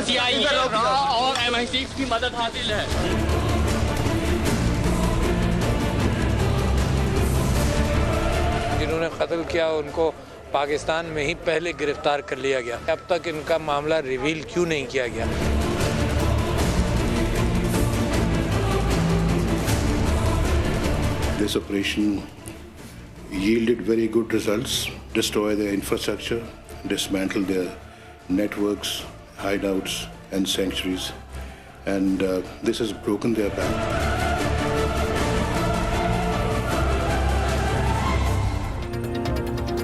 CIA اور MI6 کی مدد حاصل ہے۔ جنہوں نے قتل کیا ان کو پاکستان میں ہی پہلے گرفتار کر لیا گیا، اب تک ان کا معاملہ ریویل کیوں نہیں کیا گیا؟ This operation yielded very good results, destroy their infrastructure, dismantle their networks, hideouts and sanctuaries, and this has broken their back.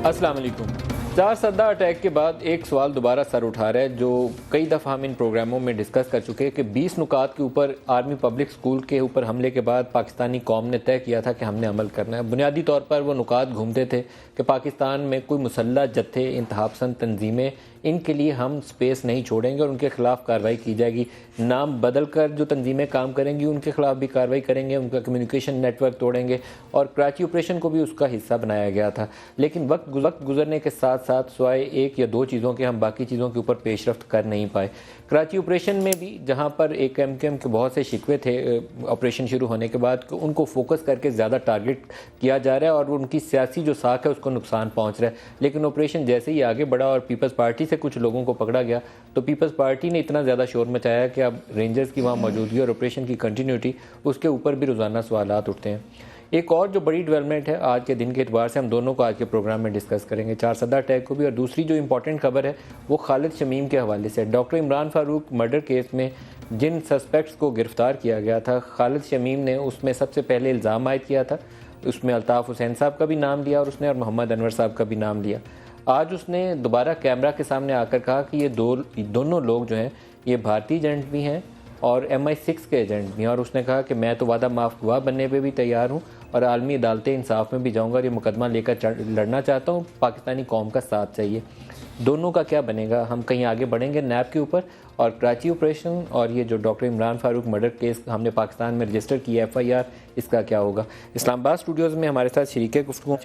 السلام علیکم۔ چار سدہ اٹیک کے بعد ایک سوال دوبارہ سر اٹھا رہا ہے جو کئی دفعہ ہم ان پروگراموں میں ڈسکس کر چکے ہیں کہ 20 نکات کے اوپر آرمی پبلک سکول کے اوپر حملے کے بعد پاکستانی قوم نے طے کیا تھا کہ ہم نے عمل کرنا ہے۔ بنیادی طور پر وہ نکات گھومتے تھے کہ پاکستان میں کوئی مسلح جتھے، انتہا پسند تنظیمیں، ان کے لیے ہم سپیس نہیں چھوڑیں گے اور ان کے خلاف کارروائی کی جائے گی۔ نام بدل کر جو تنظیمیں کام کریں گی ان کے خلاف بھی کارروائی کریں گے، ان کا کمیونیکیشن نیٹ ورک توڑیں گے، اور کراچی آپریشن کو بھی اس کا حصہ بنایا گیا تھا۔ لیکن وقت گزرنے کے ساتھ ساتھ سوائے ایک یا دو چیزوں کے ہم باقی چیزوں کے اوپر پیش رفت کر نہیں پائے۔ کراچی آپریشن میں بھی جہاں پر ایک ایم کیو ایم کے بہت سے شکوے تھے آپریشن شروع ہونے کے بعد، ان کو فوکس کر کے زیادہ ٹارگٹ کیا جا رہا ہے اور ان کی سیاسی جو ساکھ ہے اس کو نقصان پہنچ رہا ہے۔ لیکن آپریشن جیسے ہی آگے بڑھا اور پیپلز پارٹی سے کچھ لوگوں کو پکڑا گیا تو پیپلز پارٹی نے اتنا زیادہ شور مچایا کہ اب رینجرز کی وہاں موجودگی اور آپریشن کی کنٹینیوٹی اس کے اوپر بھی روزانہ سوالات اٹھتے ہیں۔ ایک اور جو بڑی ڈیولپمنٹ ہے آج کے دن کے اعتبار سے، ہم دونوں کو آج کے پروگرام میں ڈسکس کریں گے، چار سدہ اٹیک کو بھی، اور دوسری جو امپورٹنٹ خبر ہے وہ خالد شمیم کے حوالے سے۔ Doctor Imran Farooq murder case میں جن سسپیکٹس کو گرفتار کیا گیا تھا، خالد شمیم نے اس میں سب سے پہلے الزام عائد کیا تھا، اس میں الطاف حسین صاحب کا بھی نام لیا اور اس نے اور محمد انور صاحب کا بھی نام لیا۔ آج اس نے دوبارہ کیمرہ کے سامنے آ کر کہا کہ یہ دونوں لوگ جو ہیں یہ بھارتی ایجنٹ بھی ہیں اور MI6 کے ایجنٹ بھی ہیں، اور اس نے کہا کہ میں تو وعدہ معاف گواہ بننے پہ بھی تیار ہوں اور عالمی عدالت انصاف میں بھی جاؤں گا اور یہ مقدمہ لے کر لڑنا چاہتا ہوں، پاکستانی قوم کا ساتھ چاہیے۔ دونوں کا کیا بنے گا؟ ہم کہیں آگے بڑھیں گے نیب کے اوپر، اور کراچی آپریشن اور یہ جو doctor Imran Farooq murder case ہم نے پاکستان میں رجسٹر کیا FIR، اس کا کیا ہوگا؟ اسلام آباد اسٹوڈیوز میں ہمارے ساتھ شریک گفتگو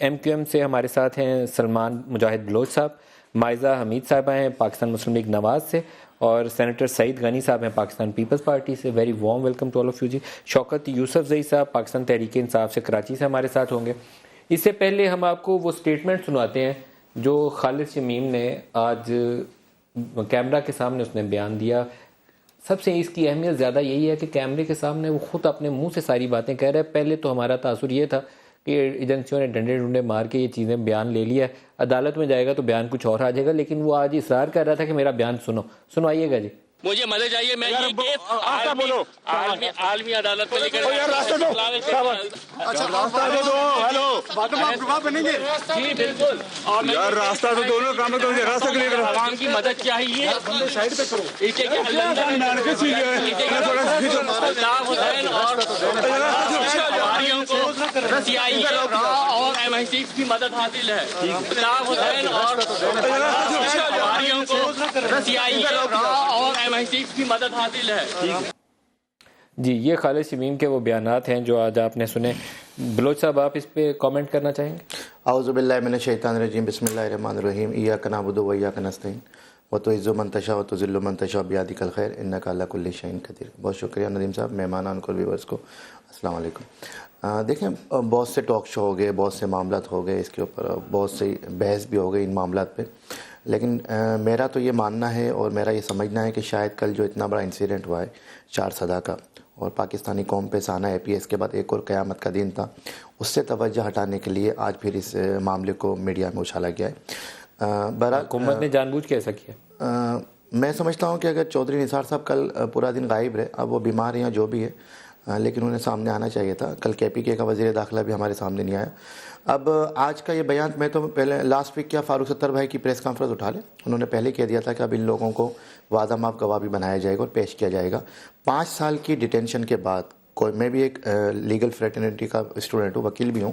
MQM سے ہمارے ساتھ ہیں سلمان مجاہد بلوچ صاحب، مائزہ حمید صاحبہ ہیں پاکستان مسلم لیگ نواز سے، اور سینیٹر سعید غنی صاحب ہیں پاکستان پیپلز پارٹی سے۔ Very warm welcome to all of you ji. Shaukat Yousafzai Sahib Pakistan Tehreek Insaf سے کراچی سے ہمارے ساتھ ہوں گے۔ اس سے پہلے ہم آپ کو وہ سٹیٹمنٹ سناتے ہیں جو خالد شمیم نے آج کیمرہ کے سامنے اس نے بیان دیا۔ سب سے اس کی اہمیت زیادہ یہی ہے کہ کیمرے کے سامنے وہ خود اپنے منہ سے ساری باتیں کہہ رہے ہیں۔ پہلے تو ہمارا تاثر یہ تھا کہ ایجنسیوں نے ڈنڈے ڈنڈے مار کے یہ چیزیں بیان لے لیا ہے، عدالت میں جائے گا تو بیان کچھ اور آ جائے گا، لیکن وہ آج اصرار کر رہا تھا کہ میرا بیان سنوائیے گا جی۔ مجھے مدد چاہیے، میں یہ کیس عالمی عدالت میں لے کر جی بالکل، اور راستہ تو دونوں کام عوام کی مدد چاہیے۔ الطاف حسین اور CIA اور MI6 کی مدد حاصل ہے۔ الطاف حسین اور CIA اور MI6 کی مدد حاصل ہے۔ جی، یہ خالد شمیم کے وہ بیانات ہیں جو آج آپ نے سنے۔ بلوچ صاحب آپ اس پہ کامنٹ کرنا چاہیں گے؟ اعوذ باللہ من الشیطان الرجیم، بسم اللہ الرحمن الرحیم، ایاک نعبد و ایاک نستعین وتعز من تشاء وتذل من تشاء بیدک الخیر انک علی کل شیء قدیر۔ بہت شکریہ ندیم صاحب، مہمانان کو، ویورز کو السلام علیکم۔ دیکھیں، بہت سے ٹاک شو ہو گئے، بہت سے معاملات ہو گئے، اس کے اوپر بہت سی بحث بھی ہو گئی ان معاملات پہ، لیکن میرا تو یہ ماننا ہے اور میرا یہ سمجھنا ہے کہ شاید کل جو اتنا بڑا انسیڈنٹ ہوا ہے چار سدہ کا، اور پاکستانی قوم پہ سانہ APS کے بعد ایک اور قیامت کا دن تھا، اس سے توجہ ہٹانے کے لیے آج پھر اس معاملے کو میڈیا میں اچھالا گیا ہے۔ حکومت نے جان بوجھ کے ایسا کیا؟ میں سمجھتا ہوں کہ اگر چودھری نثار صاحب کل پورا دن غائب رہے، اب وہ بیمار ہیں یا جو بھی ہے، لیکن انہیں سامنے آنا چاہیے تھا۔ کل KPK کا وزیر داخلہ بھی ہمارے سامنے نہیں آیا۔ اب آج کا یہ بیان، میں تو پہلے لاسٹ ویک کیا فاروق ستر بھائی کی پریس کانفرنس اٹھا لیں، انہوں نے پہلے کہہ دیا تھا کہ اب ان لوگوں کو وعدہ معاف گواہ بھی بنایا جائے گا اور پیش کیا جائے گا۔ 5 سال کی ڈیٹینشن کے بعد، کوئی میں بھی ایک لیگل فریٹرنیٹی کا اسٹوڈنٹ ہوں، وکیل بھی ہوں،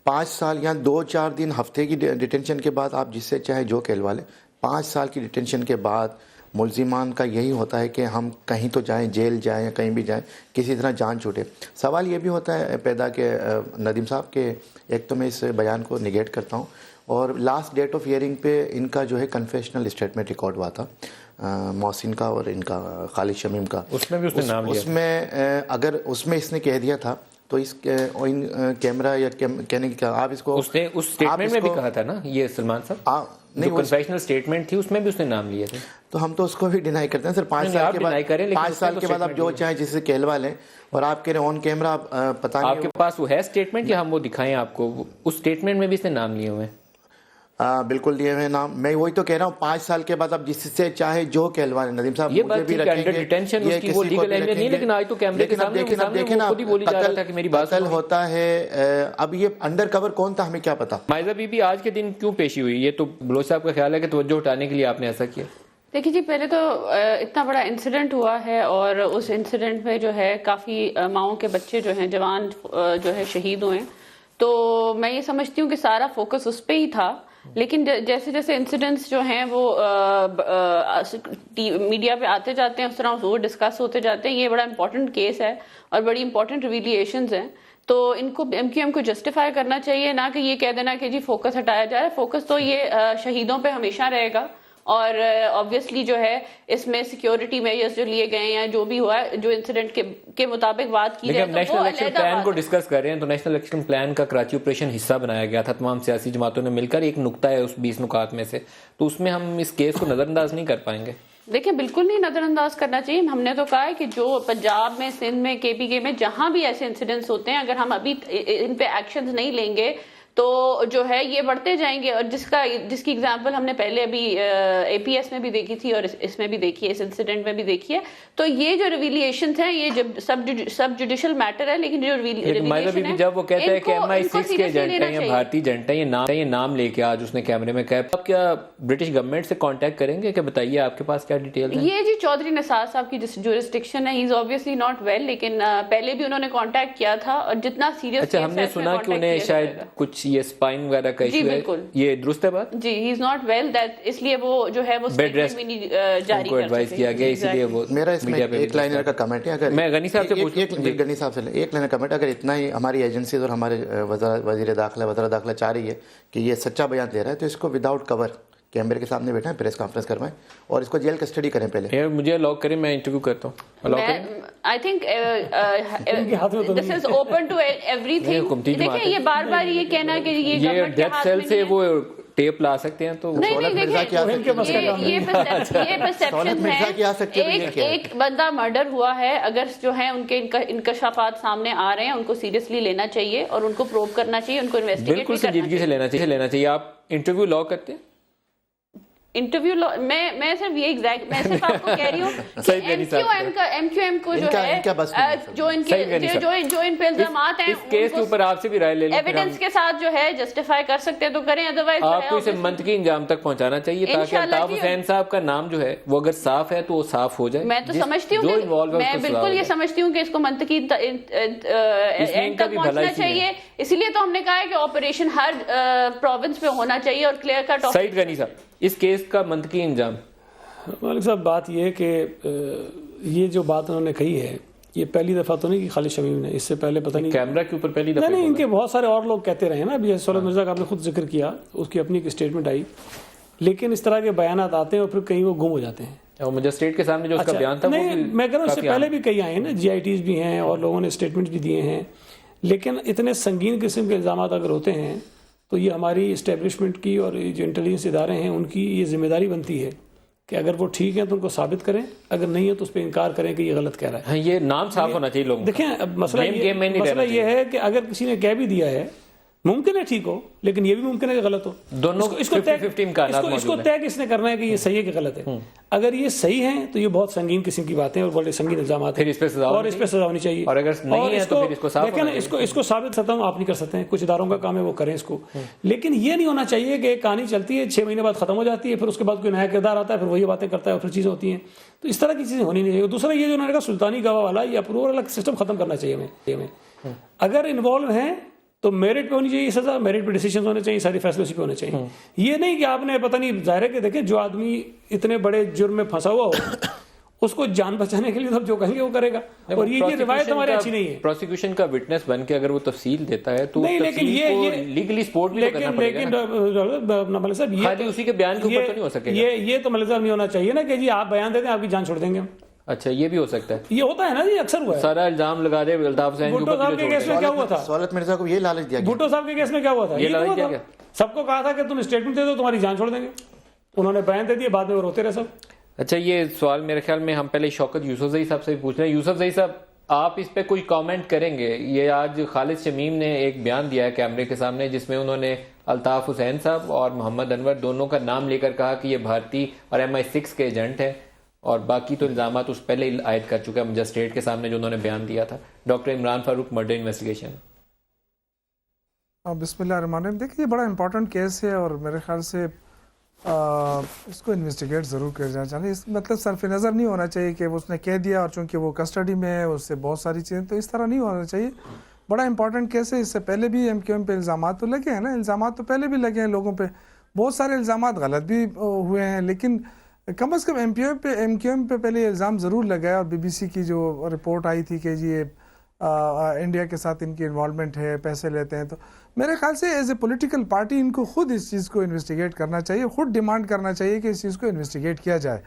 5 سال یا 2-4 دن ہفتے کی ڈیٹینشن کے بعد آپ جس سے چاہے جو کہلوا لیں، 5 سال کی ڈیٹینشن کے بعد ملزمان کا یہی ہوتا ہے کہ ہم کہیں تو جائیں، جیل جائیں یا کہیں بھی جائیں، کسی طرح جان چھوٹے۔ سوال یہ بھی ہوتا ہے پیدا کہ ندیم صاحب کہ ایک تو میں اس بیان کو نگیٹ کرتا ہوں، اور لاسٹ ڈیٹ آف ہیئرنگ پہ ان کا جو ہے کنفیشنل اسٹیٹمنٹ ریکارڈ ہوا تھا، محسن کا اور ان کا خالد شمیم کا. اس میں بھی اس نے نام لیا. اس میں اگر اس میں اس نے کہہ دیا تھا تو اس کیمرہ یا کہنے کی آپ اس کو اس نے اس سٹیٹمنٹ میں بھی کہا تھا نا یہ سلمان صاحب نہیں کنفیشنل سٹیٹمنٹ تھی اس میں بھی اس نے نام لیا تھا. تو ہم تو اس کو بھی ڈینائی کرتے ہیں سر. 5 سال کے بعد آپ جو چاہیں جسے کہلوا لیں اور آپ کہہ رہے آن کیمرہ پتہ نہیں آپ کے پاس وہ ہے سٹیٹمنٹ یا ہم وہ دکھائیں آپ کو؟ اس سٹیٹمنٹ میں بھی اس نے نام لیے ہوئے ہیں. بالکل لیے ہوئے نام. میں وہی تو کہہ رہا ہوں 5 سال کے بعد آپ جس سے چاہے جو کہلوا لیں. ندیم صاحب یہ بات بھی رکھیں گے یہ وہ لیگل اہمیت نہیں لیکن آج تو کیمرے کے سامنے دیکھیں نا خود ہی بولی جا رہا تھا کہ میری بات قتل ہوتا ہے. اب یہ انڈر کور کون تھا ہمیں کیا پتا. مائزہ بی بی آج کے دن کیوں پیشی ہوئی؟ یہ تو بلوچ صاحب کا خیال ہے کہ توجہ اٹھانے کے لیے آپ نے ایسا کیا. دیکھیے جی پہلے تو اتنا بڑا انسیڈنٹ ہوا ہے اور اس انسیڈنٹ میں جو ہے کافی ماؤں کے بچے جو ہیں جوان جو ہے شہید ہوئے. تو میں یہ سمجھتی ہوں کہ سارا فوکس اس پہ ہی تھا. لیکن جیسے جیسے انسیڈنٹس جو ہیں وہ میڈیا پہ آتے جاتے ہیں اس طرح وہ ڈسکس ہوتے جاتے ہیں. یہ بڑا امپورٹنٹ کیس ہے اور بڑی امپورٹنٹ ریویلیشنز ہیں. تو ان کو ایم کیو ایم کو جسٹیفائی کرنا چاہیے نہ کہ یہ کہہ دینا کہ جی فوکس ہٹایا جا رہا ہے. فوکس تو یہ شہیدوں پہ ہمیشہ رہے گا اور آبویسلی جو ہے اس میں سیکیورٹی میجرز جو لیے گئے ہیں جو بھی ہوا ہے جو انسیڈنٹ کے مطابق بات کی جائے تو نیشنل الیکشن پلان کو ڈسکس کر رہے ہیں. تو نیشنل الیکشن پلان کا کراچی آپریشن حصہ بنایا گیا تھا تمام سیاسی جماعتوں نے مل کر. ایک نقطہ ہے اس 20 نکات میں سے تو اس میں ہم اس کیس کو نظر انداز نہیں کر پائیں گے. دیکھیں بالکل نہیں نظر انداز کرنا چاہیے. ہم نے تو کہا ہے کہ جو پنجاب میں سندھ میں کے پی کے میں جہاں بھی ایسے انسیڈنٹس ہوتے ہیں اگر ہم ابھی ان پہ ایکشنز نہیں لیں گے تو جو ہے یہ بڑھتے جائیں گے. اور جس کی اگزامپل ہم نے پہلے ابھی اے پی ایس میں بھی دیکھی تھی اور اس میں بھی دیکھی ہے اس انسیڈنٹ میں بھی دیکھی ہے. تو یہ جو ریویلیشنز ہیں یہ سب جوڈیشل میٹر ہے لیکن جو ریویلیشن ہے جب وہ کہتا ہے کہ MI6 کے ایجنٹ ہیں یا بھارتی ایجنٹ ہیں یہ نام لے کے آج اس نے کیمرے میں کہا. اب کیا برٹش گورنمنٹ سے کانٹیکٹ کریں گے کہ بتائیے آپ کے پاس کیا ڈیٹیل ہے؟ یہ جی چودھری نثار صاحب کی جورسڈکشن ہے. ہی از obviously not well لیکن پہلے بھی انہوں نے کانٹیکٹ کیا تھا اور جتنا سیریس. اچھا ہم نے سنا کہ انہیں شاید کچھ یہ اسپائن وغیرہ کا ایشو ہے. یہ درست ہے بات؟ جی ہی از ناٹ ویل دیٹ اس لیے وہ جو ہے وہ سٹیٹمنٹ بھی نہیں جاری کر سکتے. ایڈوائز کیا گیا اسی لیے وہ میرا اس میں ایک لائنر کا کمنٹ ہے. اگر میں غنی صاحب سے پوچھوں غنی صاحب سے ایک لائنر کمنٹ اگر اتنا ہی ہماری ایجنسیز اور ہمارے وزیر داخلہ چاہ رہی ہے کہ یہ سچا بیان دے رہا ہے تو اس کو وداؤٹ کور کیمرے کے سامنے بیٹھا ہے پریس کانفرنس کروائیں اور اس کو جیل کسٹڈی کریں. پہلے مجھے لاک کریں میں انٹرویو کرتا ہوں. I think this is open to everything. دیکھیں یہ بار بار یہ کہنا کہ یہ ڈیتھ سیل سے وہ ٹیپ لا سکتے ہیں تو یہ پرسیپشن ہے. ایک بندہ مرڈر ہوا ہے اگر جو ہے ان کے انکشافات سامنے آ رہے ہیں ان کو سیریسلی لینا چاہیے اور ان کو پروو کرنا چاہیے ان کو انویسٹیگیٹ بالکل سنجیدگی سے لینا چاہیے. آپ انٹرویو لا کرتے ہیں؟ انٹرویو میں صرف یہ ایگزیکٹ میں صرف آپ کو کہہ رہی ہوں کہ ایم کیو ایم کو جو ہے جو ان پہ الزامات ہیں اس کیس کے اوپر آپ سے بھی رائے لے لیں ایویڈنس کے ساتھ جو ہے جسٹیفائی کر سکتے ہیں تو کریں. ادروائز آپ کو اسے منطقی انجام تک پہنچانا چاہیے تاکہ الطاف حسین صاحب کا نام جو ہے وہ اگر صاف ہے تو وہ صاف ہو جائے. میں تو سمجھتی ہوں میں بالکل یہ سمجھتی ہوں کہ اس کو منطقی اینڈ تک پہنچنا چاہیے. اسی لیے تو ہم نے کہا ہے کہ آپریشن ہر پروونس پہ ہونا چاہیے اور کلیئر کٹ. سعید غنی صاحب اس کیس کا منطقی انجام؟ مالک صاحب بات یہ ہے کہ یہ جو بات انہوں نے کہی ہے یہ پہلی دفعہ تو نہیں کہ خالد شمیم نے, اس سے پہلے پتہ نہیں کیمرہ کے اوپر پہلی دفعہ نہیں ان کے بہت سارے اور لوگ کہتے رہے ہیں نا. ابھی سولت مرزا کا آپ نے خود ذکر کیا اس کی اپنی ایک اسٹیٹمنٹ آئی لیکن اس طرح کے بیانات آتے ہیں اور پھر کہیں وہ گم ہو جاتے ہیں. اور مجسٹریٹ کے سامنے جو اس کا بیان تھا نہیں میں کہہ رہا ہوں اس سے پہلے بھی کئی آئے ہیں نا, جی آئی ٹیز بھی ہیں اور لوگوں نے اسٹیٹمنٹ بھی دیے ہیں. لیکن اتنے سنگین قسم کے الزامات اگر ہوتے ہیں تو یہ ہماری اسٹیبلشمنٹ کی اور جو انٹیلیجنس ادارے ہیں ان کی یہ ذمہ داری بنتی ہے کہ اگر وہ ٹھیک ہے تو ان کو ثابت کریں, اگر نہیں ہے تو اس پہ انکار کریں کہ یہ غلط کہہ رہا ہے. یہ نام صاف ہونا چاہیے لوگوں. دیکھیں مسئلہ یہ ہے کہ اگر کسی نے کہہ بھی دیا ہے ممکن ہے ٹھیک ہو لیکن یہ بھی ممکن ہے کہ غلط ہو. دونوں اس کو طے کس نے کرنا ہے کہ یہ صحیح ہے کہ غلط ہے. اگر یہ صحیح ہے تو یہ بہت سنگین قسم کی باتیں اور بڑے سنگین الزامات ہیں اور اس پہ سزا ہونی چاہیے. اور اگر نہیں ہے تو پھر اس کو صاف دیکھیں نا اس کو ثابت کرتا ہوں آپ نہیں کر سکتے ہیں, کچھ اداروں کا کام ہے وہ کریں اس کو. لیکن یہ نہیں ہونا چاہیے کہ ایک کہانی چلتی ہے 6 مہینے بعد ختم ہو جاتی ہے پھر اس کے بعد کوئی نیا کردار آتا ہے پھر وہی باتیں کرتا ہے اور پھر چیزیں ہوتی ہیں. تو اس طرح کی چیزیں ہونی نہیں چاہیے. دوسرا یہ جو انہوں نے کہا سلطانی گواہ والا یا پورا الگ سسٹم ختم کرنا چاہیے ہمیں. اگر انوالو ہیں تو میرٹ پہ ہونی چاہیے سزا, میرٹ پہ ڈیسیجنز ہونے چاہیے, سارے فیصلے اسی پہ ہونے چاہیے. یہ نہیں کہ آپ نے پتہ نہیں ظاہر ہے کہ دیکھیں جو آدمی اتنے بڑے جرم میں پھنسا ہوا ہو اس کو جان بچانے کے لیے تو جو کہیں گے وہ کرے گا. اور یہ روایت ہماری اچھی نہیں ہے. پروسیکیوشن کا وٹنس بن کے اگر وہ تفصیل دیتا ہے تو نہیں، لیکن یہ لیگلی سپورٹ بھی کرنا پڑے گا. ملک صاحب خالی اسی کے بیان کے اوپر تو نہیں ہو سکے گا. یہ تو ملک صاحب نہیں ہونا چاہیے نا کہ جی آپ بیان دے دیں آپ کی جان چھوڑ دیں گے. اچھا یہ بھی ہو سکتا ہے. یہ ہوتا ہے نا جی، اکثر ہوا ہے. سارا الزام لگا دے الطاف حسین کے بھٹو اوپر. صاحب کے کیس میں کیا ہوا تھا؟ سہولت مرزا کو یہ لالچ دیا گیا. بھٹو صاحب کے کیس میں کیا ہوا تھا؟ یہ لالچ دیا گیا. سب کو کہا تھا کہ تم اسٹیٹمنٹ دے دو تمہاری جان چھوڑ دیں گے. انہوں نے بیان دے دیے، بعد میں وہ روتے رہے سب. اچھا یہ سوال میرے خیال میں ہم پہلے شوکت یوسفزئی صاحب سے پوچھ رہے ہیں. یوسفزئی صاحب آپ اس پہ کوئی کامنٹ کریں گے؟ یہ آج خالد شمیم نے ایک بیان دیا ہے کیمرے کے سامنے جس میں انہوں نے الطاف حسین صاحب اور محمد انور دونوں کا نام لے کر کہا کہ یہ بھارتی اور MI6 کے ایجنٹ ہیں، اور باقی تو الزامات اس پہلے عائد کر چکا ہے مجسٹریٹ کے سامنے جو انہوں نے بیان دیا تھا. Doctor Imran Farooq murder investigation. بسم اللہ الرحمن الرحیم. دیکھیے یہ بڑا امپورٹنٹ کیس ہے اور میرے خیال سے اس کو انویسٹیگیٹ ضرور کیا جانا چاہیے. اس مطلب صرف نظر نہیں ہونا چاہیے کہ اس نے کہہ دیا اور چونکہ وہ کسٹڈی میں ہے اس سے بہت ساری چیزیں، تو اس طرح نہیں ہونا چاہیے. بڑا امپورٹنٹ کیس ہے. اس سے پہلے بھی MQM پہ الزامات تو لگے ہیں نا، الزامات تو پہلے بھی لگے ہیں لوگوں پہ، بہت سارے الزامات غلط بھی ہوئے ہیں، لیکن کم از کم MQM پہ پہلے الزام ضرور لگا ہے. اور BBC کی جو رپورٹ آئی تھی کہ یہ انڈیا کے ساتھ ان کی انوالومنٹ ہے، پیسے لیتے ہیں، تو میرے خیال سے ایز اے پولیٹیکل پارٹی ان کو خود اس چیز کو انویسٹیگیٹ کرنا چاہیے، خود ڈیمانڈ کرنا چاہیے کہ اس چیز کو انویسٹیگیٹ کیا جائے،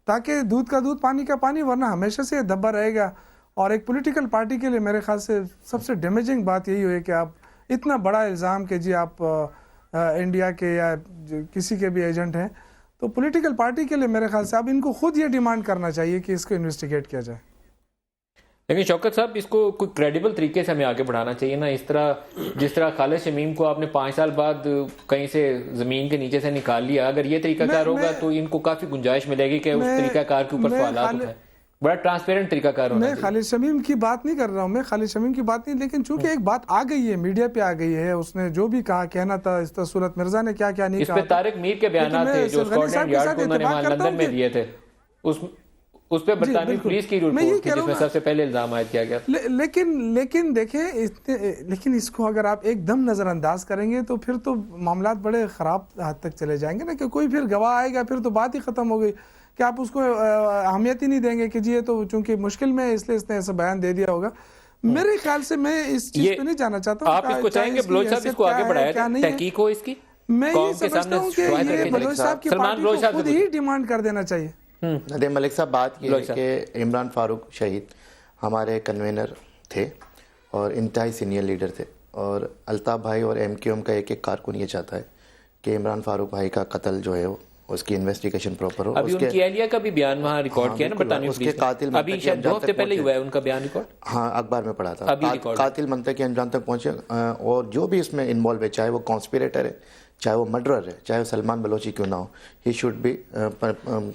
تاکہ دودھ کا دودھ پانی کا پانی، ورنہ ہمیشہ سے یہ دبا رہے گا. اور ایک پولیٹیکل پارٹی کے لیے میرے خیال سے سب سے ڈیمیجنگ بات یہی ہوئی کہ آپ اتنا بڑا الزام کہ جی آپ انڈیا کے یا کسی کے بھی ایجنٹ ہیں، تو پولیٹیکل پارٹی کے لیے میرے خیال سے اب ان کو خود یہ ڈیمانڈ کرنا چاہیے کہ اس کو انویسٹیگیٹ کیا جائے. لیکن شوکت صاحب اس کو کوئی کریڈیبل طریقے سے ہمیں آگے بڑھانا چاہیے نا. اس طرح جس طرح خالد شمیم کو آپ نے 5 سال بعد کہیں سے زمین کے نیچے سے نکال لیا، اگر یہ طریقہ کار ہوگا تو ان کو کافی گنجائش ملے گی کہ اس طریقہ کار کے اوپر سوالات اٹھائیں. بڑا ٹرانسپیرنٹ طریقہ کار ہونا میں خالد شمیم کی بات نہیں کر رہا ہوں، میں خالد شمیم کی بات نہیں، لیکن چونکہ ایک بات آ گئی ہے، میڈیا پہ آ گئی ہے، اس نے جو بھی کہا کہنا تھا، اس طرح سہولت مرزا نے کیا کیا نہیں کہا. اس پہ طارق میر کے بیانات تھے جو اسکاٹ یارڈ کو انہوں نے وہاں لندن میں دیے تھے، اس پہ برطانوی پولیس کی رپورٹ تھی جس میں سب سے پہلے الزام عائد کیا گیا. لیکن دیکھیں، لیکن اس کو اگر آپ ایک دم نظر انداز کریں گے تو پھر تو معاملات بڑے خراب حد تک چلے جائیں گے نا، کہ کوئی پھر گواہ آئے گا پھر تو بات ہی ختم ہو گئی کہ آپ اس کو اہمیت ہی نہیں دیں گے کہ جی یہ تو چونکہ مشکل میں ہے اس لیے اس نے ایسا بیان دے دیا ہوگا. میرے خیال سے میں اس چیز پہ نہیں جانا چاہتا ہوں. آپ اس کو چاہیں کہ بلوچ صاحب اس کو آگے بڑھائے، تحقیق ہو اس کی، میں یہ سمجھتا ہوں کہ یہ بلوچ صاحب کی پارٹی کو خود ہی ڈیمانڈ کر دینا چاہیے. ندیم ملک صاحب، بات یہ ہے کہ عمران فاروق شہید ہمارے کنوینر تھے اور انتہائی سینئر لیڈر تھے، اور الطاف بھائی اور MQM کا ایک کارکن یہ چاہتا ہے کہ عمران فاروق بھائی کا قتل جو ہے اس کی انویسٹیگیشن پراپر ہو. ابھی ان کی اہلیہ کا بھی بیان وہاں ریکارڈ کیا نا برطانوی اس کے قاتل ابھی شاید 2 ہفتے پہلے ہوا ہے ان کا بیان ریکارڈ. ہاں اخبار میں پڑھا تھا. قاتل منطقی انجام تک پہنچے، اور جو بھی اس میں انوالو ہے، چاہے وہ کانسپیریٹر ہے، چاہے وہ مرڈرر ہے، چاہے وہ سلمان بلوچی کیوں نہ ہو، ہی شوڈ بی.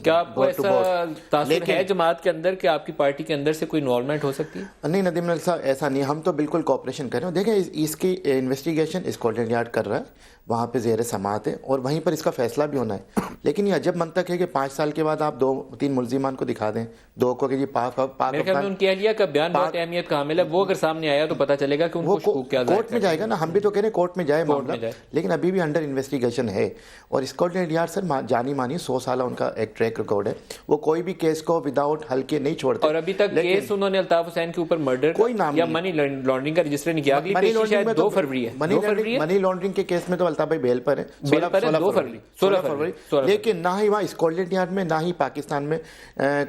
کیا آپ کو ایسا تاثر ہے جماعت کے اندر کہ آپ کی پارٹی کے اندر سے کوئی انوالومنٹ ہو سکتی ہے؟ نہیں ندیم ملک صاحب، ایسا نہیں. ہم تو بالکل کوآپریشن کر رہے ہیں. دیکھیں اس کی انویسٹیگیشن اسکاٹلینڈ یارڈ کر رہا ہے، وہاں پہ زیر سماعت ہے اور وہیں پر اس کا فیصلہ بھی ہونا ہے. لیکن یہ عجب منطق ہے کہ 5 سال کے بعد آپ 2-3 ملزمان کو دکھا دیں، 2 کو کہ جی پاک میرے خیال میں ان کی اہلیہ کا بیان بہت اہمیت کا حامل ہے. وہ اگر سامنے آیا تو پتہ چلے گا کہ ان کو شکوک کیا کورٹ میں جائے گا نا. ہم بھی تو کہہ رہے ہیں کورٹ میں جائے معاملہ، لیکن ابھی بھی انڈر انویسٹیگیشن ہے. اور اسکاٹلینڈ یارڈ سر جانی مانی 100 سالہ ان کا ایک ٹریک ریکارڈ ہے، وہ کوئی بھی کیس کو وداؤٹ ہلکے نہیں چھوڑتے. اور ابھی تک کیس انہوں نے الطاف حسین کے اوپر مرڈر کوئی نام یا منی لانڈرنگ کا رجسٹر نہیں کیا. اگلی پیشی شاید 2 فروری ہے. منی لانڈرنگ کے کیس میں تو الطاف بھائی بیل پر ہے 16 فروری. لیکن نہ ہی وہاں اسکاٹلینڈ یارڈ میں نہ ہی پاکستان میں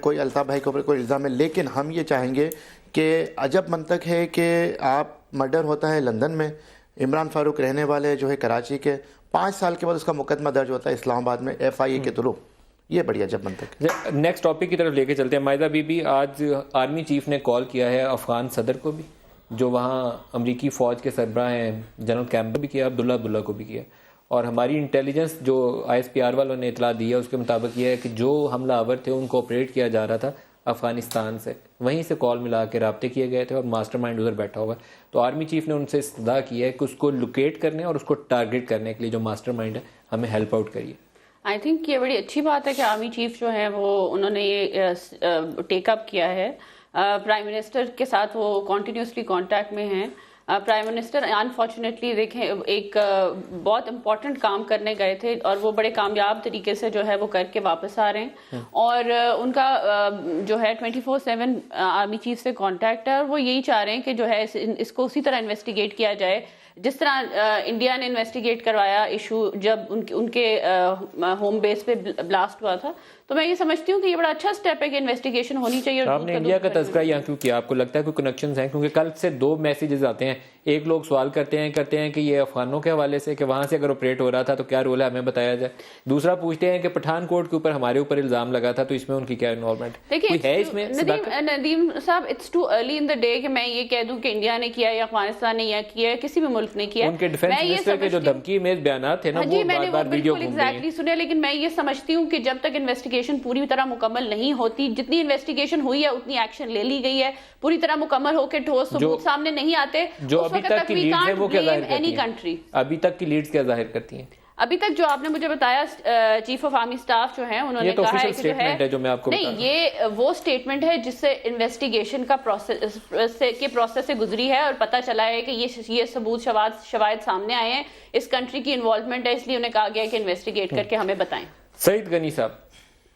کوئی الطاف بھائی کے اوپر کوئی الزام ہے. لیکن ہم یہ چاہیں گے کہ عجب منطق ہے کہ آپ مرڈر ہوتا ہے لندن میں، عمران فاروق رہنے والے جو ہے کراچی کے، 5 سال کے بعد اس کا مقدمہ درج ہوتا ہے اسلام آباد میں FIA کے تھرو. یہ بڑی عجب منطق ہے. نیکسٹ ٹاپک کی طرف لے کے چلتے ہیں. مائدہ بی بی، آج آرمی چیف نے کال کیا ہے افغان صدر کو بھی، جو وہاں امریکی فوج کے سربراہ ہیں، جنرل کیمبل بھی کیا، عبداللہ کو بھی کیا. اور ہماری انٹیلیجنس جو ISPR والوں نے اطلاع دی ہے اس کے مطابق یہ ہے کہ جو حملہ آور تھے ان کو آپریٹ کیا جا رہا تھا افغانستان سے، وہیں سے کال ملا کے رابطے کیے گئے تھے اور ماسٹر مائنڈ ادھر بیٹھا ہوا ہے. تو آرمی چیف نے ان سے استدعا کی ہے کہ اس کو لوکیٹ کرنے اور اس کو ٹارگیٹ کرنے کے لیے جو ماسٹر مائنڈ ہے ہمیں ہیلپ آؤٹ کریے. آئی تھنک یہ بڑی اچھی بات ہے کہ آرمی چیف جو ہے وہ انہوں نے یہ ٹیک اپ کیا ہے. پرائم منسٹر کے ساتھ وہ کنٹینیوسلی کانٹیکٹ میں ہیں. پرائم منسٹر انفارچونیٹلی دیکھیں ایک بہت امپورٹنٹ کام کرنے گئے تھے اور وہ بڑے کامیاب طریقے سے جو ہے وہ کر کے واپس آ رہے ہیں, اور ان کا جو ہے 24/7 آرمی چیف سے کانٹیکٹ ہے, اور وہ یہی چاہ رہے ہیں کہ جو ہے اس کو اسی طرح انویسٹیگیٹ کیا جائے جس طرح انڈیا نے انویسٹیگیٹ کروایا ایشو جب ان کے ہوم بیس پہ بلاسٹ ہوا تھا. تو میں یہ سمجھتی ہوں کہ یہ بڑا اچھا سٹیپ ہے کہ انویسٹیگیشن ہونی چاہیے. آپ نے انڈیا کا تذکرہ یہاں کیوں کیا؟ آپ کو لگتا ہے کوئی کنیکشنز ہیں؟ کیونکہ کل سے 2 میسیجز آتے ہیں. ایک لوگ سوال کرتے ہیں کہ یہ افغانوں کے حوالے سے کہ وہاں سے اگر آپریٹ ہو رہا تھا تو کیا رول ہے, ہمیں بتایا جائے. دوسرا پوچھتے ہیں کہ پٹھان کوٹ کے اوپر ہمارے اوپر الزام لگا تھا تو اس میں ان کی کیا انوالومنٹ ہے اس میں؟ ندیم صاحب, it's too early in the day کہ میں یہ کہہ دوں کہ انڈیا نے کیا یا افغانستان نے یا کیا کسی بھی ملک نے کیا. ان کے ڈیفینس منسٹر کے جو دھمکی میں بیانات تھے نا وہ بار بار ویڈیو گھوم رہے ہیں. ایگزیکٹلی سنے, لیکن میں یہ سمجھتی ہوں کہ جب تک انویسٹیگیشن پوری طرح مکمل نہیں ہوتی, جتنی انویسٹیگیشن ہوئی ہے اتنی ایکشن لے لی گئی ہے, پوری طرح مکمل ہو کے ٹھوس ثبوت سامنے نہیں آتے, جو ابھی تک کی لیڈز ہیں وہ کیا ظاہر کرتی ہیں؟ ابھی تک کی لیڈز کیا ظاہر کرتی ہیں؟ ابھی تک جو آپ نے مجھے بتایا چیف آف آرمی سٹاف جو ہیں انہوں نے کہا ہے کہ جو ہے جو میں آپ کو نہیں, یہ وہ سٹیٹمنٹ ہے جس سے انویسٹیگیشن کا پروسیس سے گزری ہے اور پتہ چلا ہے کہ یہ ثبوت شواہد سامنے آئے ہیں, اس کنٹری کی انوالومنٹ ہے, اس لیے انہیں کہا گیا کہ انویسٹیگیٹ کر کے ہمیں بتائیں. سعید غنی صاحب,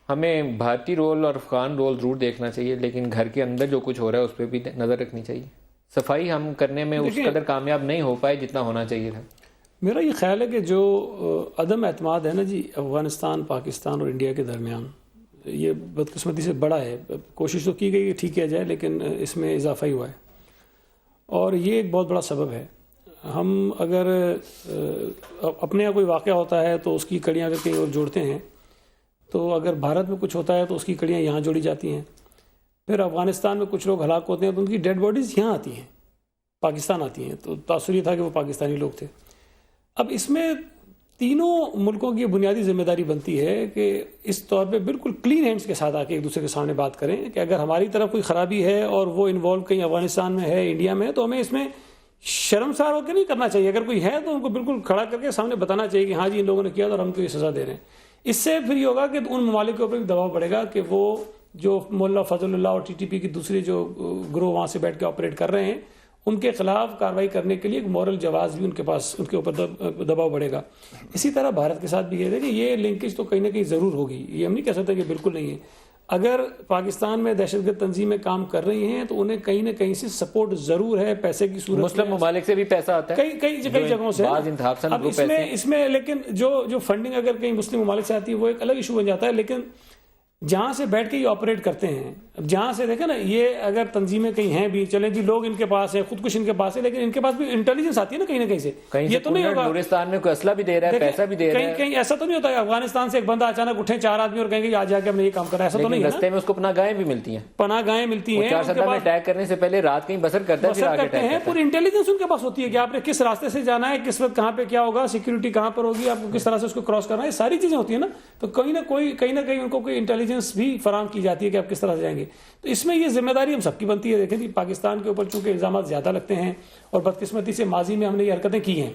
ہمیں بھارتی رول اور افغان رول ضرور دیکھنا چاہیے, لیکن گھر کے اندر جو کچھ ہو رہا ہے اس پہ بھی نظر رکھنی چاہیے. صفائی ہم کرنے میں اس قدر کامیاب نہیں ہو پائے جتنا ہونا چاہیے تھا. میرا یہ خیال ہے کہ جو عدم اعتماد ہے نا جی افغانستان, پاکستان اور انڈیا کے درمیان, یہ بدقسمتی سے بڑا ہے. کوشش تو کی گئی کہ ٹھیک کیا جائے لیکن اس میں اضافہ ہی ہوا ہے, اور یہ ایک بہت بڑا سبب ہے. ہم اگر اپنے یہاں کوئی واقعہ ہوتا ہے تو اس کی کڑیاں اگر کہیں اور جوڑتے ہیں, تو اگر بھارت میں کچھ ہوتا ہے تو اس کی کڑیاں یہاں جوڑی جاتی ہیں. پھر افغانستان میں کچھ لوگ ہلاک ہوتے ہیں تو ان کی ڈیڈ باڈیز یہاں آتی ہیں, پاکستان آتی ہیں. تو تاثر یہ تھا کہ وہ پاکستانی لوگ تھے. اب اس میں تینوں ملکوں کی بنیادی ذمہ داری بنتی ہے کہ اس طور پہ بالکل کلین ہینڈز کے ساتھ آ کے ایک دوسرے کے سامنے بات کریں کہ اگر ہماری طرف کوئی خرابی ہے اور وہ انوالو کہیں افغانستان میں ہے, انڈیا میں ہے, تو ہمیں اس میں شرمسار ہو کے نہیں کرنا چاہیے. اگر کوئی ہے تو ان کو بالکل کھڑا کر کے سامنے بتانا چاہیے کہ ہاں جی ان لوگوں نے کیا اور ہم کو یہ سزا دے رہے ہیں. اس سے پھر یہ ہوگا کہ ان ممالک کے اوپر بھی دباؤ پڑے گا کہ وہ جو مولانا فضل اللہ اور TTP کی دوسرے جو گروہ وہاں سے بیٹھ کے آپریٹ کر رہے ہیں ان کے خلاف کارروائی کرنے کے لیے ایک مورل جواز بھی ان کے پاس, ان کے اوپر دباؤ بڑھے گا. اسی طرح بھارت کے ساتھ بھی یہ ہے کہ یہ لنکیج تو کہیں نہ کہیں ضرور ہوگی. یہ ہم نہیں کہہ سکتے کہ بالکل نہیں ہے. اگر پاکستان میں دہشت گرد تنظیمیں کام کر رہی ہیں تو انہیں کہیں نہ کہیں سے سپورٹ ضرور ہے, پیسے کی صورت. مسلم ممالک سے بھی پیسہ آتا ہے کئی جگہوں سے. اب اس میں لیکن جو فنڈنگ اگر کہیں مسلم ممالک سے آتی ہے وہ ایک الگ ایشو بن جاتا ہے. لیکن جہاں سے بیٹھ کے یہ آپریٹ کرتے ہیں, اب جہاں سے دیکھیں نا, یہ اگر تنظیمیں کہیں ہیں بھی, چلیں جی لوگ ان کے پاس ہیں, خود کچھ ان کے پاس ہے, لیکن ان کے پاس بھی انٹیلیجنس آتی ہے نا کہیں نہ کہیں سے. یہ تو نہیں ہوگا نورستان میں کوئی اسلحہ بھی دے رہا ہے, پیسہ بھی دے رہا ہے, کہیں ایسا تو نہیں ہوتا ہے افغانستان سے ایک بندہ اچانک اٹھے 4 آدمی اور کہیں گے آ جا کے ہم نے یہ کام کرا. ایسا تو نہیں ہے. رستے میں اس کو پناہ گاہیں بھی ملتی ہیں, پناہ گاہیں ملتی ہیں. 4 میں اٹیک کرنے سے پہلے رات کہیں بسر کرتے ہیں. پوری انٹیلیجنس ان کے پاس ہوتی ہے کہ آپ نے کس راستے سے جانا ہے, کس وقت کہاں پہ کیا ہوگا, سیکورٹی کہاں پر ہوگی, آپ کو کس طرح سے اس کو کراس کرنا ہے, ساری چیزیں ہوتی ہیں نا. تو کہیں نہ کہیں ان کو کوئی انٹیلیجنس بھی فراہم کی جاتی ہے کہ آپ کس طرح سے جائیں گے. تو اس میں یہ ذمہ داری ہم سب کی بنتی ہے. دیکھیں جی پاکستان کے اوپر چونکہ الزامات زیادہ لگتے ہیں اور بدقسمتی سے ماضی میں ہم نے یہ حرکتیں کی ہیں,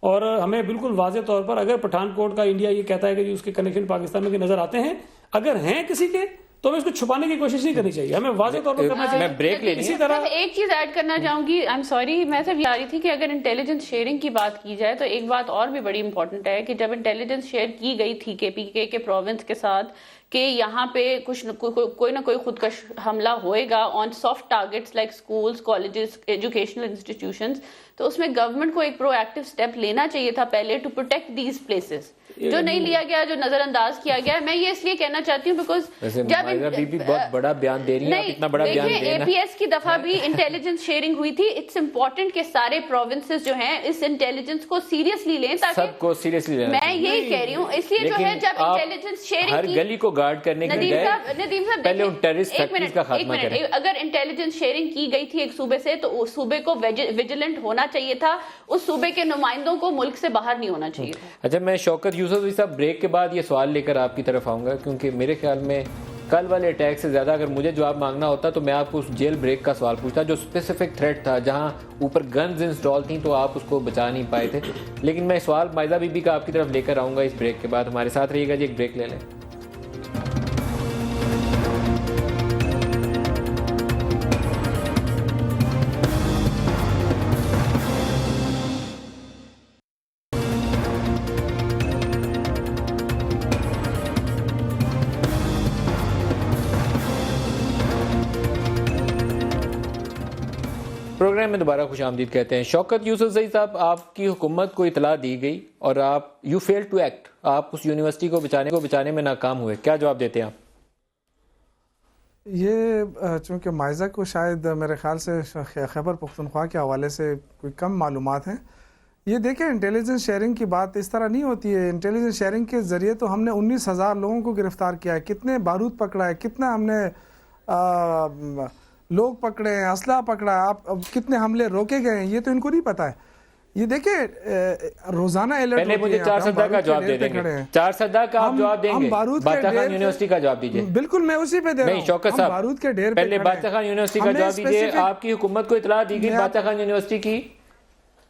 اور ہمیں بالکل واضح طور پر اگر پٹھان کوٹ کا انڈیا یہ کہتا ہے کہ اس کے کنیکشن پاکستان میں نظر آتے ہیں, اگر ہیں کسی کے, تو ہمیں اس کو چھپانے کی کوشش نہیں کرنی چاہیے, ہمیں واضح طور پر کرنا چاہیے. میں بریک لے اسی طرح ایک چیز ایڈ کرنا چاہوں گی, آئی ایم سوری, میں صرف یہ آ رہی تھی کہ اگر انٹیلیجنس شیئرنگ کی بات کی جائے تو ایک بات اور بھی بڑی امپورٹنٹ ہے کہ جب انٹیلیجنس شیئر کی گئی تھی KPK کے پروونس کے ساتھ کہ یہاں پہ کوئی نہ کوئی خودکش حملہ ہوئے گا on soft targets like schools, colleges, educational institutions, تو اس میں گورنمنٹ کو ایک پرو ایکٹیو اسٹیپ لینا چاہیے تھا پہلے ٹو پروٹیکٹ دیز پلیسز, جو نہیں لیا گیا, جو نظر انداز کیا گیا. میں یہ اس لیے کہنا چاہتی ہوں بیکاز جب بہت بڑا بیان دے رہی ہیں, اتنا بڑا بیان دینا, APS کی دفعہ بھی انٹیلیجنس شیئرنگ ہوئی تھی. اٹس امپورٹنٹ کہ سارے پروونسز جو ہیں اس انٹیلیجنس کو سیریسلی لیں, تاکہ سب کو سیریسلی لینا. میں یہی کہہ رہی ہوں, اس لیے جو ہے جب انٹیلیجنس شیئرنگ ہر گلی کو گارڈ کرنے کے لیے پہلے ان ٹیررسٹ فیکٹریز کا خاتمہ کریں. اگر انٹیلیجنس شیئرنگ کی گئی تھی ایک صوبے سے تو اس صوبے کو ویجیلنٹ ہونا چاہیے تھا, اس صوبے کے نمائندوں کو ملک سے باہر نہیں ہونا چاہیے تھا. اچھا, میں شوکت یوسف صاحب بریک کے بعد یہ سوال لے کر آپ کی طرف آؤں گا, کیونکہ میرے خیال میں کل والے اٹیک سے زیادہ اگر مجھے جواب مانگنا ہوتا تو میں آپ کو اس جیل بریک کا سوال پوچھتا, جو اسپیسیفک تھریٹ تھا, جہاں اوپر گنز انسٹال تھیں تو آپ اس کو بچا نہیں پائے تھے. لیکن میں سوال مائزہ بی بی کا آپ کی طرف لے کر آؤں گا اس بریک کے بعد. ہمارے ساتھ رہیے گا جی, ایک بریک لے لیں. پروگرام میں دوبارہ خوش آمدید کہتے ہیں. شوکت یوسفزئی صاحب, آپ کی حکومت کو اطلاع دی گئی اور آپ یو فیل ٹو ایکٹ, آپ اس یونیورسٹی کو بچانے میں ناکام ہوئے, کیا جواب دیتے ہیں آپ؟ یہ چونکہ مائزہ کو شاید میرے خیال سے خیبر پختونخوا کے حوالے سے کوئی کم معلومات ہیں. یہ دیکھیں انٹیلیجنس شیئرنگ کی بات اس طرح نہیں ہوتی ہے. انٹیلیجنس شیئرنگ کے ذریعے تو ہم نے 19,000 لوگوں کو گرفتار کیا ہے, کتنے بارود پکڑا ہے, کتنا ہم نے لوگ پکڑے ہیں, اسلحہ پکڑا ہے, آپ کتنے حملے روکے گئے ہیں, یہ تو ان کو نہیں پتا ہے. یہ دیکھیں روزانہ الرٹ پہلے مجھے 4 سدہ کا جواب دے دیں گے, 4 سدہ کا آپ جواب دیں گے, بادشاہ خان یونیورسٹی کا جواب دیجئے. بالکل میں اسی پہ دے رہا ہوں. نہیں شوکت صاحب, بارود کے ڈھیر پہلے بادشاہ خان یونیورسٹی کا جواب دیجئے. آپ کی حکومت کو اطلاع دی گئی بادشاہ خان یونیورسٹی کی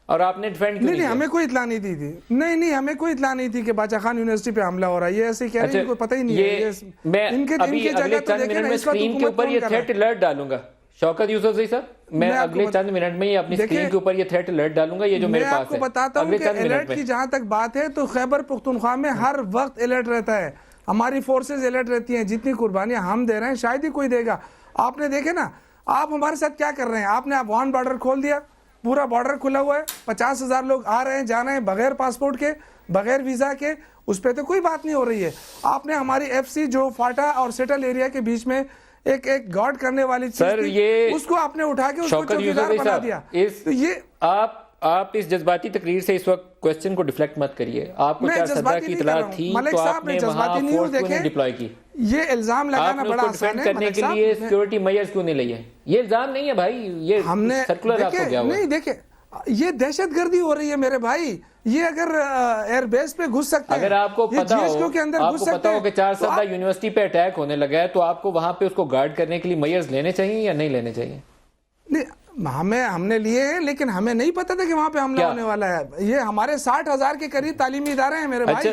اور آپ نے ڈیفینڈ کیوں نہیں, ہمیں کوئی اطلاع نہیں دی تھی. نہیں, ہمیں کوئی اطلاع نہیں تھی کہ بادشاہ خان یونیورسٹی پہ حملہ ہو رہا ہے. یہ ایسے کہہ رہے ہیں, ان کو پتہ ہی نہیں ہے. میں ابھی اگلے چند منٹ میں اسکرین کے اوپر یہ تھریٹ الرٹ ڈالوں گا. شوکت یوسفزئی صاحب, میں اگلے چند منٹ میں یہ اپنی اسکرین کے اوپر یہ تھریٹ الرٹ ڈالوں گا, یہ جو میرے پاس ہے. میں آپ کو بتاتا ہوں کہ الرٹ کی جہاں تک بات ہے تو خیبر پختونخوا میں ہر وقت الرٹ رہتا ہے. ہماری فورسز الرٹ رہتی ہیں. جتنی قربانیاں ہم دے رہے ہیں شاید ہی کوئی دے گا. آپ نے دیکھے نا, آپ ہمارے ساتھ کیا کر رہے ہیں. آپ نے افغان بارڈر کھول دیا, پورا بارڈر کھلا ہوا ہے, 50,000 لوگ آ رہے ہیں جا رہے ہیں بغیر پاسپورٹ کے, بغیر ویزا کے. اس پہ تو کوئی بات نہیں ہو رہی ہے. آپ نے ہماری ایف سی جو فاٹا اور سیٹل ایریا کے بیچ میں ایک گارڈ کرنے والی چیز تھی, اس کو آپ نے اٹھا کے اس کو چوکیدار بنا دیا. تو یہ آپ اس جذباتی تقریر سے اس وقت کوسچن کو ڈیفلیکٹ مت کریے. آپ کو 4 سدہ کی اطلاع تھی تو آپ نے وہاں فورس کیوں نہیں ڈپلوائے کی؟ یہ الزام لگانا بڑا آسان ہے. کرنے کے لیے سیکیورٹی میئرز کیوں نہیں لئی ہے؟ یہ الزام نہیں ہے بھائی, یہ سرکولر آپ کو گیا ہوا ہے. نہیں دیکھیں, یہ دہشت گردی ہو رہی ہے میرے بھائی. یہ اگر ایئر بیس پہ گھس سکتے ہیں, اگر آپ کو پتا ہو کہ 4 سدہ یونیورسٹی پہ اٹیک ہونے لگا ہے تو آپ کو وہاں پہ اس کو گارڈ کرنے کے لیے میئرز لینے چاہیے یا نہیں لینے چاہیے؟ ہم نے لیے ہیں, لیکن ہمیں نہیں پتا تھا کہ وہاں پہ حملہ ہونے والا ہے. یہ ہمارے 60,000 کے قریب تعلیمی ادارے ہیں میرے بھائی.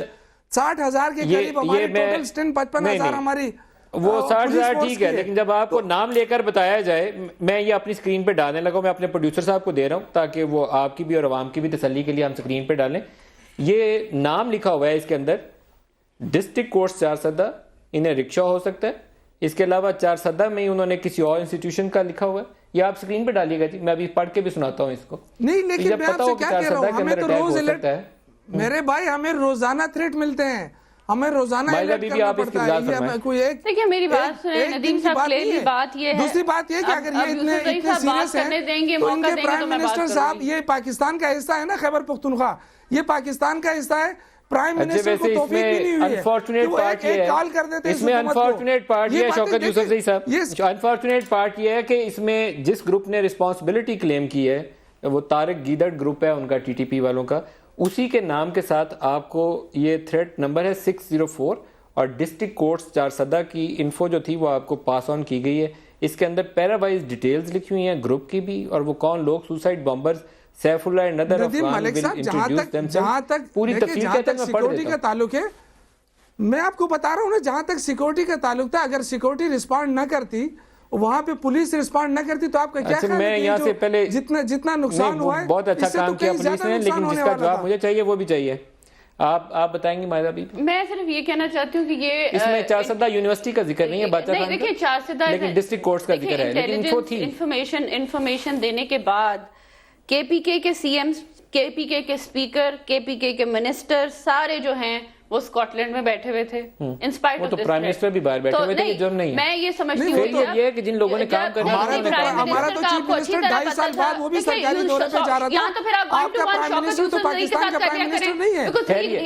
60,000 کے قریب ہمارے ٹوٹل اسٹینڈ 55,000 ہماری. وہ 60,000 ٹھیک ہے, لیکن جب آپ کو نام لے کر بتایا جائے, میں یہ اپنی اسکرین پہ ڈالنے لگا ہوں, میں اپنے پروڈیوسر صاحب کو دے رہا ہوں تاکہ وہ آپ کی بھی اور عوام کی بھی تسلی کے لیے ہم اسکرین پہ ڈالیں. یہ نام لکھا ہوا ہے اس کے اندر, ڈسٹرکٹ کورٹس 4 سدہ, انہیں رکشا ہو سکتا ہے. اس کے علاوہ 4 سدہ میں ہی انہوں نے کسی اور انسٹیٹیوشن کا لکھا ہوا ہے. یہ آپ اسکرین پہ ڈالیے گا جی, میں ابھی پڑھ کے بھی سناتا ہوں اس کو. نہیں لیکن میں آپ سے کیا کہہ رہا ہوں, ہمیں تو روز الرٹ, میرے بھائی ہمیں روزانہ تھریٹ ملتے ہیں, ہمیں روزانہ الرٹ کرنا پڑتا ہے. دیکھیں میری بات سنیں ندیم صاحب, کلیئرلی بات یہ ہے. دوسری بات یہ کہ اگر یہ اتنے سیریس ہیں تو ان کے پرائم منسٹر صاحب, یہ پاکستان کا حصہ ہے نا خیبر پختونخوا, یہ پاکستان کا حصہ ہے. پرائم منسٹر کو توفیق بھی نہیں ہوئی ہے کہ وہ ایک کال کر دیتے ہیں. اس میں انفارچونیٹ پارٹ یہ ہے شوکت یوسفزئی صاحب, انفارچونیٹ پارٹ یہ ہے کہ اس میں جس گروپ نے رسپانسبلٹی کلیم کی ہے وہ طارق گیدڑ گروپ ہے ان کا, ٹی ٹی پی والوں کا. اسی کے نام کے ساتھ آپ کو یہ تھریٹ نمبر ہے 604 اور ڈسٹرکٹ کورٹس 4 سدہ کی انفو جو تھی وہ آپ کو پاس آن کی گئی ہے. اس کے اندر پیرا وائز ڈیٹیلز لکھی ہوئی ہیں گروپ کی بھی, اور وہ کون لوگ suicide bombers Saifullah and other Afghan will introduce them self. پوری تفصیل کہتے ہیں, میں پڑھ سیکورٹی کا تعلق ہے, میں آپ کو بتا رہا ہوں نا, جہاں تک سیکورٹی کا تعلق تھا, اگر سیکورٹی رسپانڈ نہ کرتی, وہاں پہ پولیس رسپانڈ نہ کرتی, تو آپ کا کیا خیال ہے کہ جتنا نقصان ہوا ہے بہت اچھا کام کیا پولیس نے, لیکن جس کا جواب مجھے چاہیے وہ بھی چاہیے. آپ بتائیں گی مائدہ بی؟ میں صرف یہ کہنا چاہتی ہوں کہ یہ اس میں 4 سدہ یونیورسٹی کا ذکر نہیں ہے بادشاہ خان کا, دیکھیں 4 سدہ لیکن ڈسٹرکٹ کورٹس کا ذکر ہے. لیکن انفارمیشن دینے کے بعد کے پی کے سی ایم, کے پی کے اسپیکر, کے پی کے منسٹر سارے جو ہیں وہ اسکاٹ لینڈ میں بیٹھے ہوئے تھے. وہ تو پرائم منسٹر بھی باہر بیٹھے ہوئے تھے, یہ جرم نہیں ہے. میں یہ سمجھتی ہوں یہ ہے کہ جن لوگوں نے کام کرنا ہمارا تو چیف منسٹر 2.5 سال بعد وہ بھی سرکاری دورے پہ جا رہا تھا. آپ کا پرائم منسٹر تو پاکستان کا پرائم منسٹر نہیں ہے,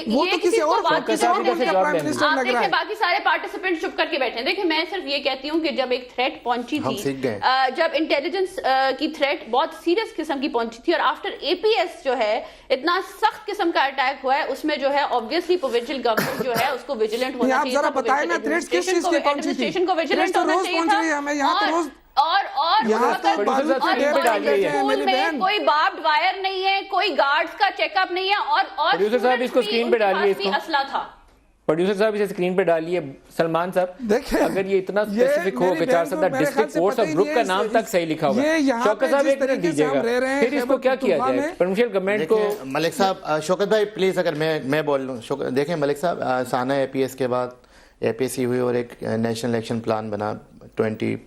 وہ تو کسی اور کا پرائم منسٹر لگ رہا ہے. باقی سارے پارٹیسپینٹ چپ کر کے بیٹھے ہیں. دیکھیں میں صرف یہ کہتی ہوں کہ جب ایک تھریٹ پہنچی تھی, جب انٹیلیجنس کی تھریٹ بہت سیریس قسم کی پہنچی تھی, اور آفٹر اے پی ایس جو ہے اتنا سخت قسم کا اٹیک ہوا ہے, اس میں جو ہے آبویسلی پروونشل گورنمنٹ جو ہے اس کو ویجیلنٹ ہونا چاہیے. آپ ذرا بتائیں نا تھریٹس کس چیز کی پہنچی تھی؟ ایڈمنسٹریشن کو ویجیلنٹ ہونا چاہیے تھا. ہمیں یہاں تو روز اسکول میں کوئی باربڈ وائر نہیں ہے, کوئی گارڈز کا چیک اپ نہیں ہے, اور پروڈیوسر صاحب اس کو اسکرین پہ ڈالیے, اس کو اسلحہ تھا. پروڈیوسر صاحب اسے اسکرین پہ ڈالیے. سلمان صاحب اگر یہ اتنا اسپیسیفک ہو کہ 4 سدہ ڈسٹرکٹ کورٹس اور گروپ کا نام تک صحیح لکھا ہوا ہے, شوکت صاحب ایک منٹ دیجیے گا, پھر اس کو کیا کیا جائے پروونشل گورنمنٹ کو؟ ملک صاحب, شوکت بھائی پلیز اگر میں بول لوں. دیکھیں ملک صاحب, سانحہ اے پی ایس کے بعد اے پی ایس سی ہوئی اور ایک نیشنل ایکشن پلان بنا 20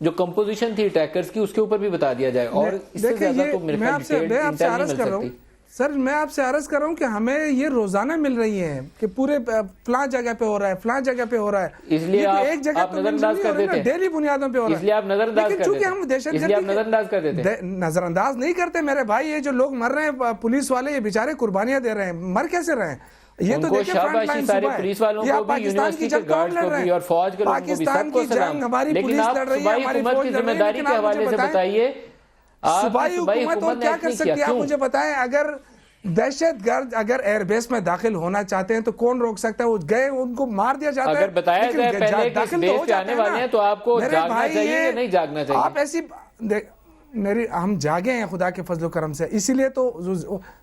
جو کمپوزیشن تھی اٹیکرز کی اس کے اوپر بھی بتا دیا جائے, اور اس سے زیادہ تو میرے خیال ڈیٹیل انٹیل نہیں مل سکتی. سر میں آپ سے عرض کر رہا ہوں کہ ہمیں یہ روزانہ مل رہی ہیں کہ پورے فلاں جگہ پہ ہو رہا ہے, فلاں جگہ پہ ہو رہا ہے, اس لیے ایک جگہ آپ نظر انداز کر دیتے ہیں, ڈیلی بنیادوں پہ ہو رہا ہے, اس لیے آپ نظر انداز کر دیتے ہم دہشت ہیں, اس لیے آپ نظر انداز کر دیتے ہیں. نظر انداز نہیں کرتے میرے بھائی, یہ جو لوگ مر رہے ہیں پولیس والے, یہ بیچارے قربانیاں دے رہے ہیں, مر کیسے رہے ہیں؟ یہ تو دیکھیں فرنٹ لائن سارے پولیس والوں کو بھی, یونیورسٹی کے گارڈز کو بھی, اور فوج کے لوگوں کو بھی, سب کو سلام. لیکن آپ صوبائی حکومت کی ذمہ داری کے حوالے سے بتائیے, صوبائی حکومت اور کیا کر سکتی ہے آپ مجھے بتائیں. اگر دہشت گرد اگر ایئر بیس میں داخل ہونا چاہتے ہیں تو کون روک سکتا ہے؟ وہ گئے, ان کو مار دیا جاتا ہے. اگر بتایا جائے پہلے کہ اس بیس پہ آنے والے ہیں تو آپ کو جاگنا چاہیے یا نہیں جاگنا چاہیے؟ آپ ایسی ہم جاگے ہیں خدا کے فضل و کرم سے, اسی لیے تو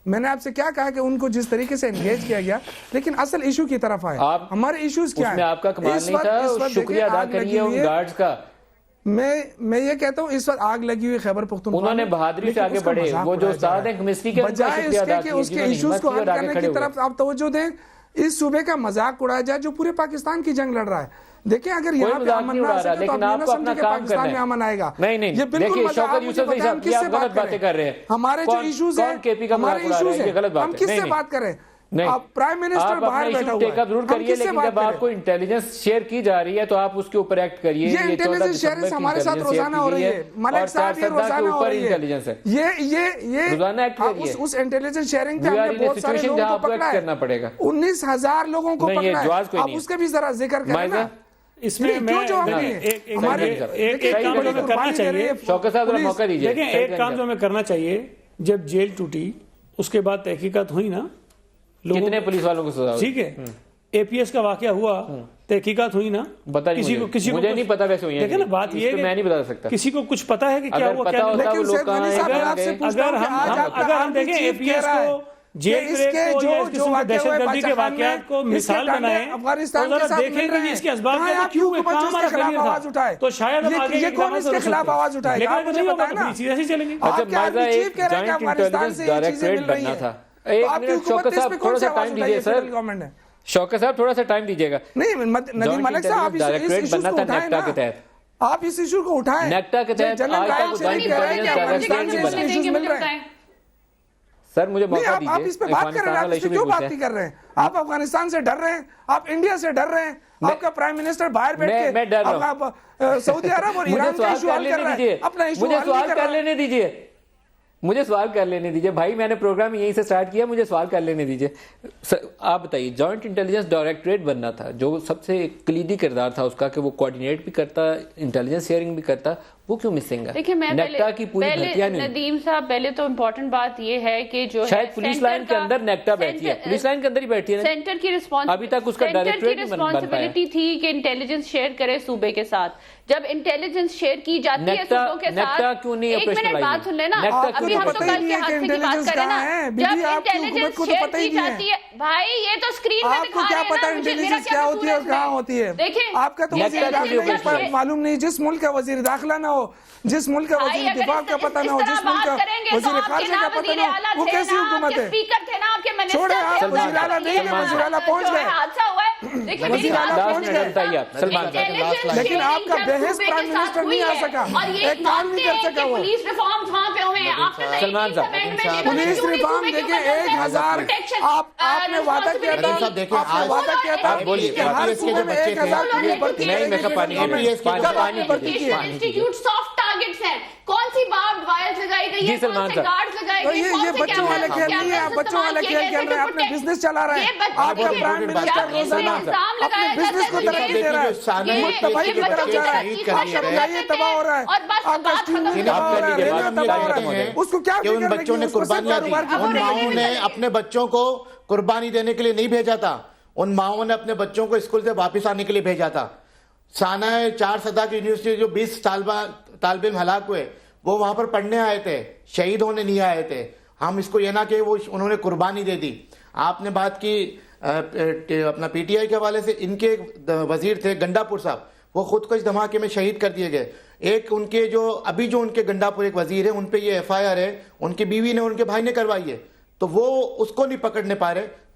میں نے آپ سے کیا کہا کہ ان کو جس طریقے سے انگیج کیا گیا, لیکن اصل ایشو کی طرف آئے. ہمارے ایشوز کیا ہیں؟ اس میں آپ کا کمال نہیں تھا, شکریہ ادا کریے ان گارڈز کا. میں یہ کہتا ہوں اس وقت آگ لگی ہوئی خیبر پختونخوا, انہوں نے بہادری سے آگے بڑھے, وہ جو استاد ہیں کیمسٹری کے, بجائے اس کے کہ اس کے ایشوز کو حل کرنے کی طرف آپ توجہ دیں, اس صوبے کا مذاق اڑایا جائے جو پورے پاکستان کی جنگ لڑ رہا ہے. دیکھیں اگر یہاں پہ امن نہ سکے تو لیکن آپ کو اپنا کام کرنا ہے, امن آئے گا. نہیں یہ بالکل شوکت یوسف صاحب یہ آپ غلط باتیں کر رہے ہیں. ہمارے جو ایشوز ہیں, ہمارے ایشوز ہیں, ہم کس سے بات کریں؟ آپ پرائم منسٹر باہر بیٹھا ہوا ہے, ضرور کریے, لیکن جب آپ کو انٹیلیجنس شیئر کی جا رہی ہے تو آپ اس کے اوپر ایکٹ کریے. یہ انٹیلیجنس شیئرنگ ہمارے ساتھ روزانہ ہو رہی ہے ملک صاحب, یہ روزانہ ہو رہی ہے. یہ روزانہ ایکٹ کریے. اس انٹیلیجنس شیئرنگ پہ ہم نے بہت سارے لوگوں کو پکڑا ہے, 19,000 لوگوں کو پکڑا ہے. آپ اس کا بھی ذرا ذکر کریں نا. اس میں ایک کام جو ہمیں کرنا چاہیے, شوکت صاحب ذرا موقع دیجیے. دیکھیں ایک کام جو ہمیں کرنا چاہیے, جب جیل ٹوٹی اس کے بعد تحقیقات ہوئی نا, کتنے پولیس والوں کو سزا ہوئی, ٹھیک ہے, اے پی ایس کا واقعہ ہوا, تحقیقات ہوئی نا, کسی کو مجھے نہیں پتا ویسے ہوئی ہے. دیکھیں نا بات یہ ہے میں نہیں بتا سکتا, کسی کو کچھ پتا ہے کہ کیا ہوا کیا نہیں. لیکن سید غنی صاحب آپ سے پوچھتا ہوں کہ اگر ہم دیکھیں اے پی ایس کو جیل بریک کو یا اس قسم کے دہشت گردی کے واقعات کو مثال بنائیں افغانستان اور ذرا دیکھیں کہ اس کے اسباب کیوں کام ہمارا فیلئر تھا, تو شاید ہم آگے یہ کون اس کے خلاف آواز اٹھائے گا, لیکن نہیں ہوگا تو چیزیں ایسی چلیں گی. اچھا مائزہ ایک جوائنٹ انٹیلیجنس ڈائریکٹریٹ بننا تھا. ایک منٹ شوکت صاحب تھوڑا سا ٹائم دیجیے سر, شوکت صاحب تھوڑا سا ٹائم دیجیے گا. نہیں ندیم ملک صاحب آپ اس ایشو کو اٹھائیں نا, کے تحت آپ اس ایشو کو اٹھائیں. نیکٹا کے تحت آج تک جوائنٹ انٹیلیجنس ڈائریکٹریٹ نہیں بنا. سر مجھے موقع دیجیے, آپ اس پہ بات کر رہے ہیں, آپ اس پہ کیوں بات نہیں کر رہے ہیں؟ آپ افغانستان سے ڈر رہے ہیں, آپ انڈیا سے ڈر رہے ہیں, آپ کا پرائم منسٹر باہر بیٹھ کے, میں ڈر رہا ہوں, سعودی عرب اور ایران کا ایشو حل کر رہا ہے, اپنا ایشو مجھے حل سوال نہیں کر کر رہا. لینے دیجیے, مجھے سوال کر لینے دیجیے بھائی, میں نے پروگرام یہیں سے سٹارٹ کیا, مجھے سوال کر لینے دیجیے. آپ بتائیے, جوائنٹ انٹیلیجنس ڈائریکٹریٹ بننا تھا, جو سب سے کلیدی کردار تھا اس کا کہ وہ کوآرڈینیٹ بھی کرتا, انٹیلیجنس شیئرنگ بھی کرتا, وہ کیوں مسنگ ہے؟ دیکھیں میں نیکٹا کی پوری بھرتیاں نہیں. ندیم صاحب پہلے تو امپورٹنٹ بات یہ ہے کہ جو شاید پولیس لائن کے اندر نیکٹا بیٹھی ہے, پولیس لائن کے اندر ہی بیٹھی ہے, سینٹر کی ابھی تک اس کا ڈائریکٹریٹ نہیں بن پایا. رسپانسبلٹی تھی کہ انٹیلیجنس شیئر کرے صوبے کے ساتھ. جب انٹیلیجنس شیئر کی جاتی ہے صوبوں کے ساتھ, ایک منٹ بات سن لینا, ابھی ہم تو کل کے حادثے کی بات کریں نا, جب انٹیلیجنس شیئر کی جاتی ہے, بھائی یہ تو اسکرین پہ دکھا رہے ہیں نا, آپ کو کیا پتا انٹیلیجنس کیا ہوتی ہے اور کہاں ہوتی ہے؟ دیکھیں آپ کا تو وزیر داخلہ معلوم نہیں, جس ملک کا وزیر داخلہ نہ ہو, جس ملک کا وزیر دفاع کا پتہ نہ ہو, جس ملک کا وزیر خارجہ کا پتہ نہ ہو, وہ کیسی حکومت ہے؟ چھوڑے آپ وزیر اعلیٰ نہیں ہے, وزیر اعلیٰ پہنچ گئے, وزیر اعلیٰ پہنچ گئے, لیکن آپ کا بحث پرائم منسٹر نہیں آ سکا, ایک کام نہیں کر سکا وہ. پولیس ریفارمز وہاں پہ ہوئے ہیں, سلمان صاحب پولیس ریفارم دیکھیں 1000 آپ نے وعدہ کیا تھا, آپ نے وعدہ کیا تھا کہ ہر صوبے میں 1000 پولیس بھرتی نہیں, میں کہا پانی انسٹیٹیوٹ سافٹ ٹارگٹس ہیں, کون سی بارڈ وائرز لگائی گئی ہے, کون سے گارڈز لگائے گئے, یہ بچوں والا کھیل نہیں ہے, آپ بچوں والا کھیل کھیل رہے ہیں, اپنے بزنس چلا رہے ہیں. آپ کا پرائم منسٹر روزانہ اپنے بزنس کو ترقی دے رہا ہے, تباہی کی طرف جا رہا ہے, آپ کا بھائی تباہ ہو رہا ہے, آپ کا اسٹیل تباہ ہو رہا ہے, ریلوے تباہ ہو رہا ہے. اس کو کیا کہ ان بچوں نے قربانیاں دی, ان ماؤں نے اپنے بچوں کو قربانی دینے کے لیے نہیں بھیجا تھا, ان ماؤں نے اپنے بچوں کو اسکول سے واپس آنے کے لیے بھیجا تھا. سانہ 4 صدا کی یونیورسٹی جو 20 طالب علم ہلاک ہوئے, وہ وہاں پر پڑھنے آئے تھے, شہید ہونے نہیں آئے تھے. ہم اس کو یہ نہ کہ وہ انہوں نے قربانی دے دی. آپ نے بات کی اپنا پی ٹی آئی کے حوالے سے, ان کے وزیر تھے گنڈا پور صاحب, وہ خودکش دھماکے میں شہید کر دیے گئے. ایک ان کے جو ابھی جو ان کے گنڈا پور ایک وزیر ہے, ان پہ یہ ایف آئی آر ہے, ان کی بیوی نے ان کے بھائی نے کروائی ہے, تو وہ اس کو نہیں پکڑنے پا رہے.